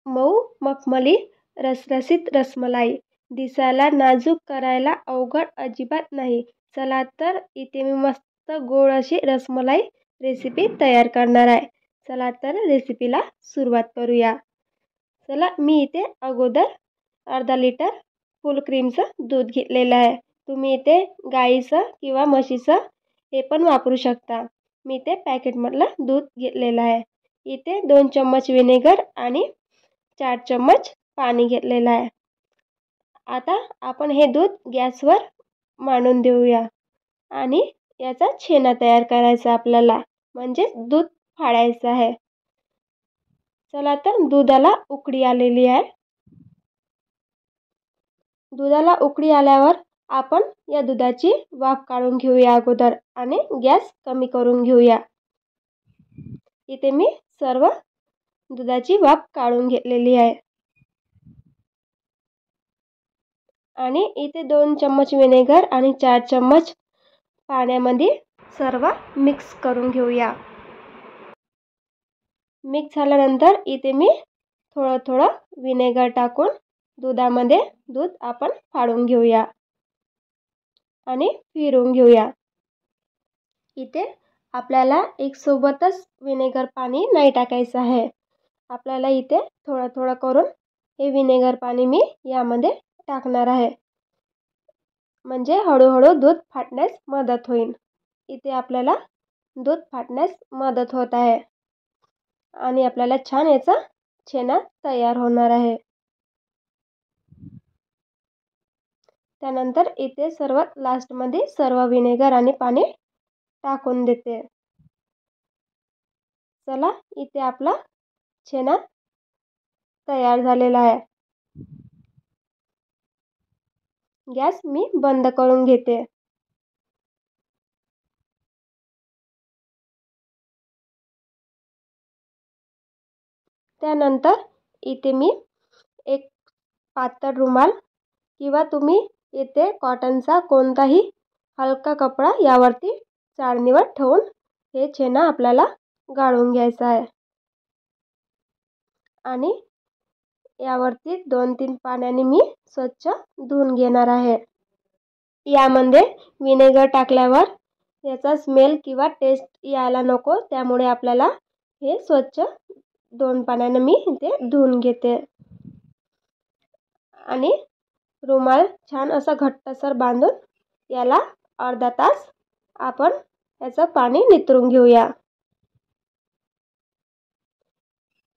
मऊ मखमली रसरशीत रसमलाई, दिसायला नाजूक, करायला अवघड अजिबात नाही. चला तर इथे मी मस्त गोड अशी रसमलाई रेसिपी तयार करणार आहे. चला तर रेसिपीला सुरुवात करूया. चला, मी इथे अगोदर अर्धा लिटर फुल क्रीमचं दूध घेतलेलं आहे. तुम्ही इथे गाईचं किंवा म्हशीचं हे पण वापरू शकता. मी इथे पॅकेटमधलं दूध घेतलेलं आहे. इथे 2 चम्मच व्हिनेगर आणि 4 चम्मच पाणी घेतलेलं आहे. आता आपण हे दूध गॅसवर मांडून देऊया आणि याचा छेना तयार करायचा आपल्याला, म्हणजेच दूध फाडायचं आहे. चला तर दुधाला उकळी आलेली आहे. दुधाला उकळी आल्यावर आपण या दुधाची वाफ काढून घेऊया अगोदर आणि गॅस कमी करून घेऊया. इथे मी सर्व दुधाची वाफ काढून घेतलेली आहे आणि इथे 2 चम्मच व्हिनेगर आणि 4 चम्मच पाण्यामध्ये सर्व मिक्स करून घेऊया. मिक्स झाल्यानंतर इथे मी थोडं व्हिनेगर टाकून दुधामध्ये दूध आपण फाडून घेऊया आणि फिरवून घेऊया. इथे आपल्याला एक सोबतच व्हिनेगर पाणी नाही टाकायचं आहे. आपल्याला इथे थोडं करून हे व्हिनेगर पाणी मी यामध्ये टाकणार आहे, म्हणजे हळूहळू दूध फाटण्यास मदत होईल. इथे आपल्याला दूध फाटण्यास मदत होत आहे आणि आपल्याला छान याचा छेना तयार होणार आहे. त्यानंतर इथे सर्वात लास्टमध्ये सर्व व्हिनेगर आणि पाणी टाकून देते. चला, इथे आपला छेना तयार झालेला आहे. गॅस मी बंद करून घेते. त्यानंतर इथे मी एक पातळ रुमाल किंवा तुम्ही इथे कॉटनचा कोणताही हलका कपडा यावरती चाळणीवर ठेवून हे छेना आपल्याला गाळून घ्यायचा आहे आणि यावरती 2-3 पाण्याने मी स्वच्छ धुवून घेणार आहे. यामध्ये व्हिनेगर टाकल्यावर याचा स्मेल किंवा टेस्ट यायला नको, त्यामुळे आपल्याला हे स्वच्छ 2 पाण्याने मी इथे धुवून घेते आणि रुमाल छान असा घट्टसर बांधून याला अर्धा तास आपण याचं पाणी निथळून घेऊया.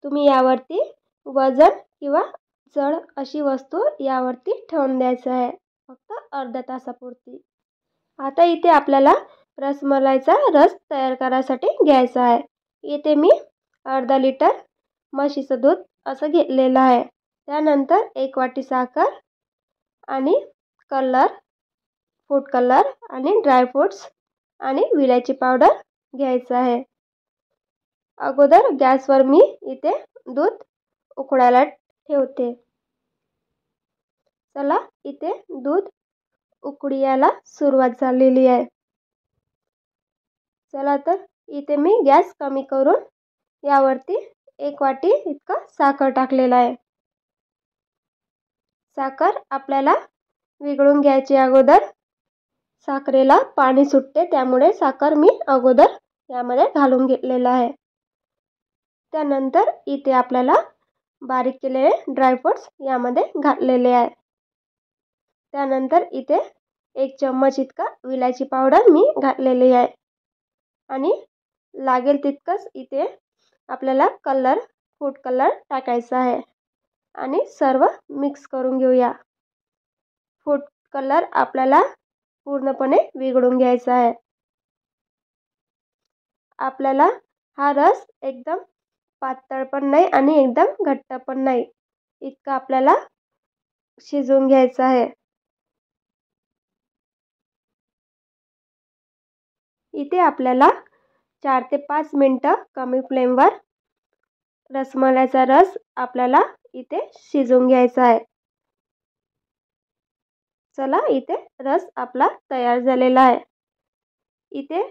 तुम्ही यावरती वजन किंवा जड अशी वस्तू यावरती ठेवून द्यायचं आहे, फक्त अर्ध्या तासापुरती. आता इथे आपल्याला रसमलाईचा रस तयार करायसाठी घ्यायचा आहे. इथे मी अर्धा लिटर म्हशीचं दूध असं घेतलेलं आहे. त्यानंतर 1 वाटी साखर आणि कलर, फूड कलर आणि ड्रायफ्रूट्स आणि विलायची पावडर घ्यायचं आहे. अगोदर गॅसवर मी इथे दूध उकळायला ठेवते. चला, इथे दूध उकळी यायला सुरुवात झालेली आहे. चला तर इथे मी गॅस कमी करून यावरती 1 वाटी इतका साखर टाकलेला आहे. साखर आपल्याला विघळून घ्यायची अगोदर. साखरेला पाणी सुटते, त्यामुळे साखर मी अगोदर यामध्ये घालून घेतलेलं आहे. त्यानंतर इथे आपल्याला बारीक केलेले ड्रायफ्रूट्स यामध्ये घातलेले आहे. त्यानंतर इथे 1 चम्मच इतका विलायची पावडर मी घातलेली आहे आणि लागेल तितकंच इथे आपल्याला कलर, फूड कलर टाकायचा आहे आणि सर्व मिक्स करून घेऊया. फूड कलर आपल्याला पूर्णपणे विघळून घ्यायचा आहे. आपल्याला हा रस एकदम पातळ पण नाही आणि एकदम घट्ट पण नाही, इतका आपल्याला शिजवून घ्यायचा आहे. इथे आपल्याला 4 ते 5 मिनिटं कमी फ्लेमवर रसमलाईचा रस आपल्याला इथे शिजवून घ्यायचा आहे. चला, इथे रस आपला तयार झालेला आहे. इथे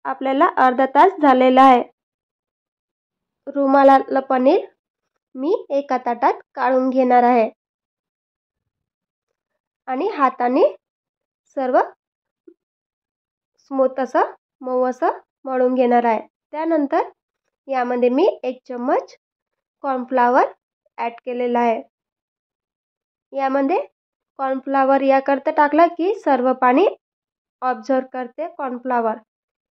आपल्याला अर्धा तास झालेला आहे. रुमालातलं पनीर मी एका ताटात काढून घेणार आहे आणि हाताने सर्व स्मूथ असं मऊ असं मळून घेणार आहे. त्यानंतर यामध्ये मी 1 चम्मच कॉर्नफ्लॉवर ॲड केलेला आहे. यामध्ये कॉर्नफ्लॉवर याकरता टाकला की सर्व पाणी ऑब्झर्व करते कॉर्नफ्लॉवर.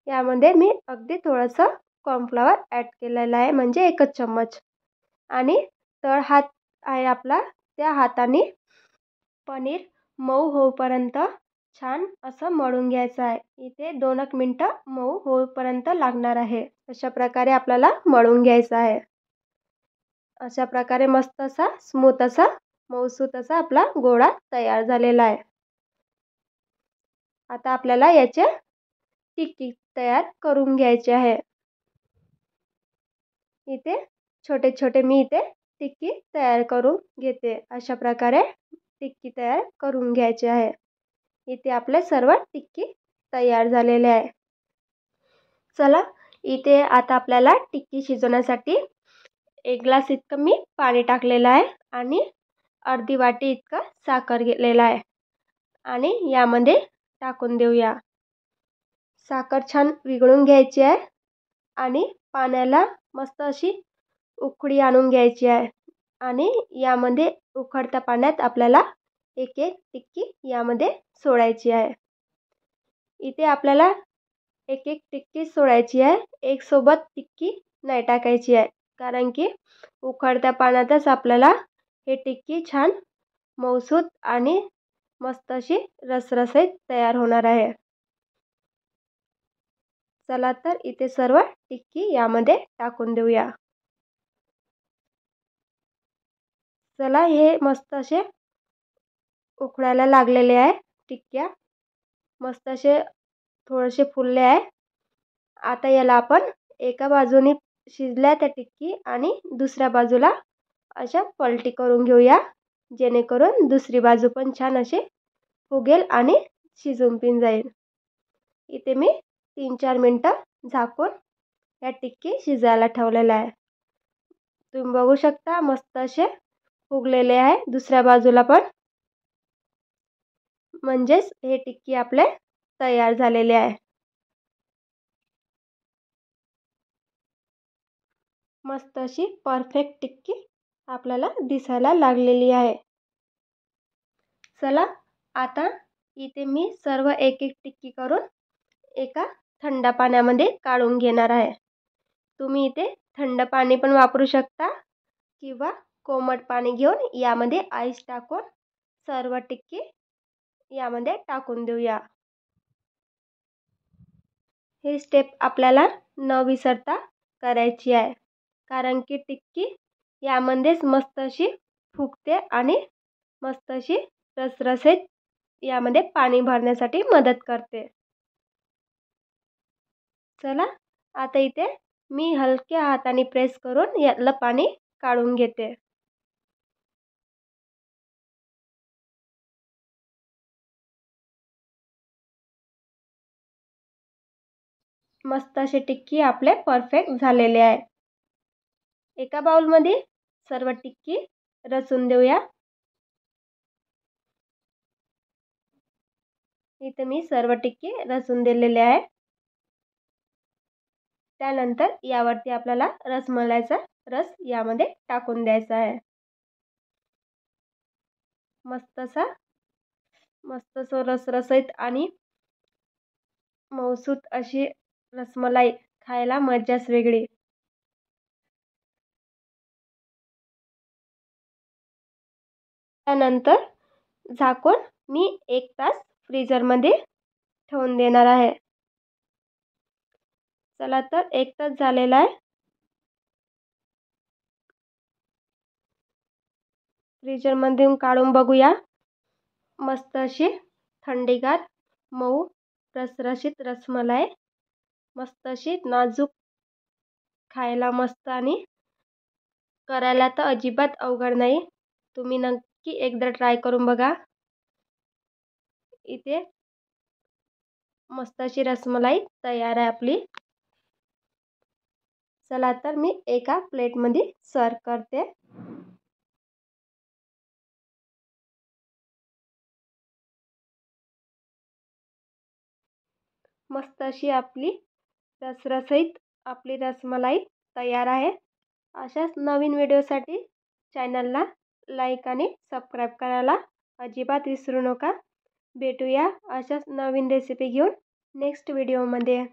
यामध्ये मी अगदी थोडंसं कॉर्नफ्लॉवर ॲड केलेलं आहे, म्हणजे 1 चम्मच. आणि तळ हात आहे आपला, त्या हाताने पनीर मऊ होईपर्यंत छान असं मळून घ्यायचं आहे. इथे 2 मिनटं मऊ होईपर्यंत लागणार आहे. अशा प्रकारे आपल्याला मळून घ्यायचं आहे. अशा प्रकारे मस्त असा स्मूथ असा मऊसूत असा आपला गोळा तयार झालेला आहे. आता आपल्याला याचे टिक्की तयार करून घ्यायचे आहे. इथे छोटे छोटे मी इथे टिक्की तयार करून घेते. अशा प्रकारे टिक्की तयार करून घ्यायचे आहे. इथे आपले सर्व टिक्की तयार झालेले आहे. चला, इथे आता आपल्याला टिक्की शिजवण्यासाठी 1 ग्लास इतकं मी पाणी टाकलेलं आहे आणि अर्धी वाटी इतकं साखर घेतलेलं आहे आणि यामध्ये टाकून देऊया. साखर छान विरघळून घ्यायची आहे आणि पाण्याला मस्त अशी उकळी आणून घ्यायची आहे आणि यामध्ये उकळत्या पाण्यात आपल्याला एक एक टिक्की यामध्ये सोडायची आहे. इथे आपल्याला एक एक टिक्की सोडायची आहे. एक सोबत टिक्की नाही टाकायची आहे, कारण की उकळत्या पाण्यातच आपल्याला हे टिक्की छान मऊसूत आणि मस्त अशी रसरशीत तयार होणार आहे. चला तर इथे सर्व टिक्की यामध्ये टाकून देऊया. चला, हे मस्त असे उकळायला लागलेले आहे. टिक्क्या मस्त असे थोडेसे फुलले आहे. आता याला आपण एका बाजूने शिजल्या त्या टिक्की आणि दुसऱ्या बाजूला अशा पलटी करून घेऊया, जेणेकरून दुसरी बाजू पण छान अशी फुगेल आणि शिजून पण जाईल. इथे मी 3-4 मिनटं झाकून या टिक्की शिजायला ठेवलेल्या आहे. तुम्ही बघू शकता मस्त असे फुगलेले आहे दुसऱ्या बाजूला पण. म्हणजेच हे टिक्की आपले तयार झालेले आहे. मस्त अशी परफेक्ट टिक्की आपल्याला दिसायला लागलेली आहे. चला, आता इथे मी सर्व एक एक टिक्की करून एका थंड पाण्यामध्ये काढून घेणार आहे. तुम्ही इथे थंड पाणी पण वापरू शकता किंवा कोमट पाणी घेऊन यामध्ये आईस टाकून सर्व टिक्की यामध्ये टाकून देऊया. हे स्टेप आपल्याला न विसरता करायची आहे, कारण की टिक्की यामध्येच मस्त अशी फुगते आणि मस्त अशी रसरशीत यामध्ये पाणी भरण्यासाठी मदत करते. चला, आता इथे मी हलक्या हाताने प्रेस करून यातलं पाणी काढून घेते. मस्त असे टिक्की आपले परफेक्ट झालेले आहे. एका बाउलमध्ये सर्व टिक्की रचून देऊया. इथे मी सर्व टिक्की रचून दिलेले आहे. त्यानंतर यावरती आपल्याला रसमलाईचा रस यामध्ये टाकून द्यायचा आहे. मस्त रसरशीत आणि मऊसूत अशी रसमलाई खायला मजाच वेगळी. त्यानंतर झाकून मी 1 तास फ्रीजरमध्ये ठेवून देणार आहे. चला तर 1 तास झालेला आहे. फ्रीजरमधून काढून बघूया. मस्त अशी थंडीगार मऊ रसरशीत रसमलाई, मस्त अशी नाजूक, खायला मस्त आणि करायला तर अजिबात अवघड नाही. तुम्ही नक्की एकदा ट्राय करून बघा. इथे मस्त अशी रसमलाई तयार आहे आपली. चला तर मी एका प्लेटमध्ये सर्व करते. मस्त अशी आपली रसरशीत आपली रसमलाई तयार आहे. अशाच नवीन व्हिडिओसाठी चॅनलला लाईक आणि सबस्क्राईब करायला अजिबात विसरू नका. भेटूया अशाच नवीन रेसिपी घेऊन नेक्स्ट व्हिडिओमध्ये.